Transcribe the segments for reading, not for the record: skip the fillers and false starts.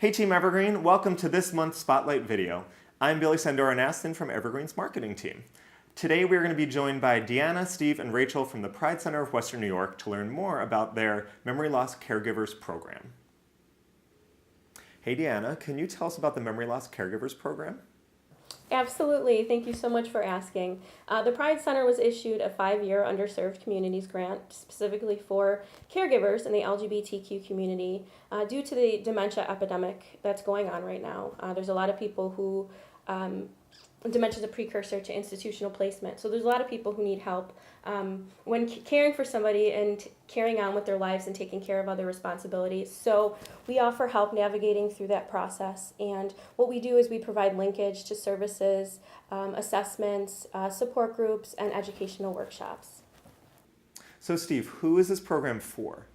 Hey Team Evergreen, welcome to this month's Spotlight video. I'm Billy Sandora-Naston from Evergreen's marketing team. Today we're going to be joined by Deanna, Steve, and Rachel from the Pride Center of Western New York to learn more about their Memory Loss Caregivers program. Hey Deanna, can you tell us about the Memory Loss Caregivers program? Absolutely. Thank you so much for asking. The Pride Center was issued a 5-year underserved communities grant specifically for caregivers in the LGBTQ community due to the dementia epidemic that's going on right now. There's a lot of people who dementia is a precursor to institutional placement. So there's a lot of people who need help when caring for somebody and carrying on with their lives and taking care of other responsibilities. So we offer help navigating through that process. And what we do is we provide linkage to services, assessments, support groups, and educational workshops. So Steve, who is this program for?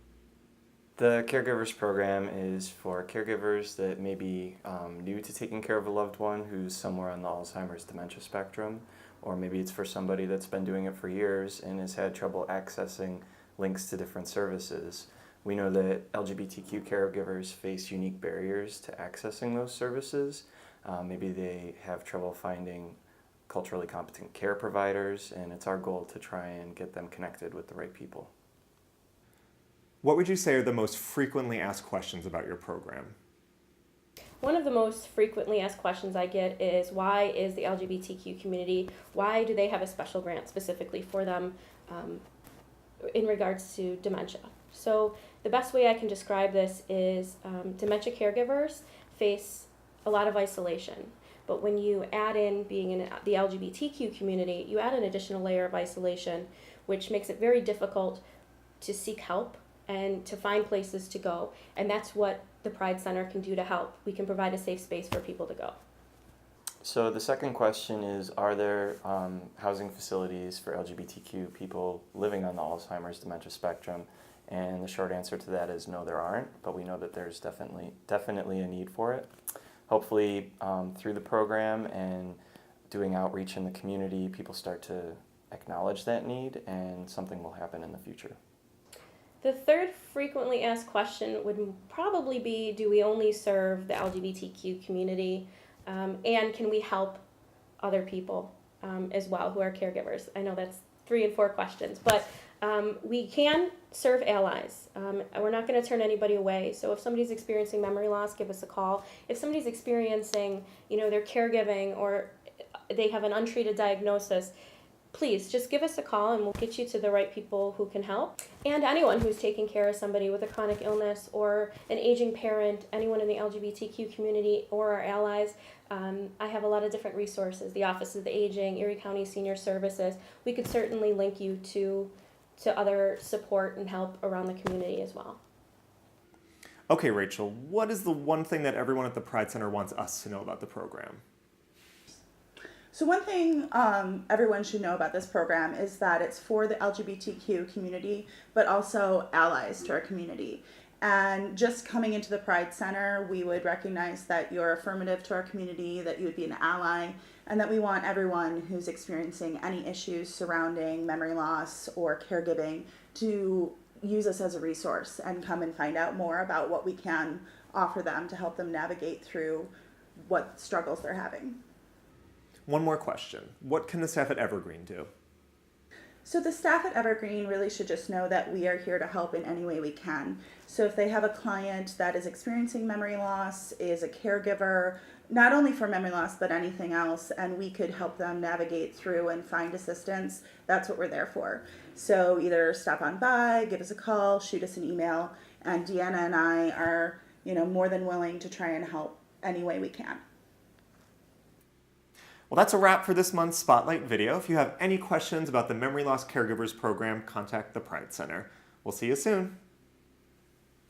The Caregivers program is for caregivers that may be new to taking care of a loved one who's somewhere on the Alzheimer's dementia spectrum, or maybe it's for somebody that's been doing it for years and has had trouble accessing links to different services. We know that LGBTQ caregivers face unique barriers to accessing those services. Maybe they have trouble finding culturally competent care providers, and it's our goal to try and get them connected with the right people. What would you say are the most frequently asked questions about your program? One of the most frequently asked questions I get is, why is the LGBTQ community, why do they have a special grant specifically for them in regards to dementia? So the best way I can describe this is dementia caregivers face a lot of isolation. But when you add in being in the LGBTQ community, you add an additional layer of isolation, which makes it very difficult to seek help and to find places to go. And that's what the Pride Center can do to help. We can provide a safe space for people to go. So the second question is, are there housing facilities for LGBTQ people living on the Alzheimer's dementia spectrum? And the short answer to that is no, there aren't, but we know that there's definitely a need for it. Hopefully through the program and doing outreach in the community, people start to acknowledge that need and something will happen in the future. The third frequently asked question would probably be, do we only serve the LGBTQ community, and can we help other people as well who are caregivers? I know that's 3 and 4 questions, but we can serve allies. We're not going to turn anybody away. So if somebody's experiencing memory loss, give us a call. If somebody's experiencing, their caregiving or they have an untreated diagnosis, please just give us a call and we'll get you to the right people who can help. And anyone who's taking care of somebody with a chronic illness or an aging parent, anyone in the LGBTQ community or our allies, I have a lot of different resources. The Office of the Aging, Erie County Senior Services. We could certainly link you to other support and help around the community as well. Okay, Rachel, what is the one thing that everyone at the Pride Center wants us to know about the program? So one thing everyone should know about this program is that it's for the LGBTQ community, but also allies to our community. And just coming into the Pride Center, we would recognize that you're affirmative to our community, that you would be an ally, and that we want everyone who's experiencing any issues surrounding memory loss or caregiving to use us as a resource and come and find out more about what we can offer them to help them navigate through what struggles they're having. One more question. What can the staff at Evergreen do? So the staff at Evergreen really should just know that we are here to help in any way we can. So if they have a client that is experiencing memory loss, is a caregiver, not only for memory loss, but anything else, and we could help them navigate through and find assistance, that's what we're there for. So either stop on by, give us a call, shoot us an email, and Deanna and I are, more than willing to try and help any way we can. Well, that's a wrap for this month's Spotlight video. If you have any questions about the Memory Loss Caregivers program, contact the Pride Center. We'll see you soon.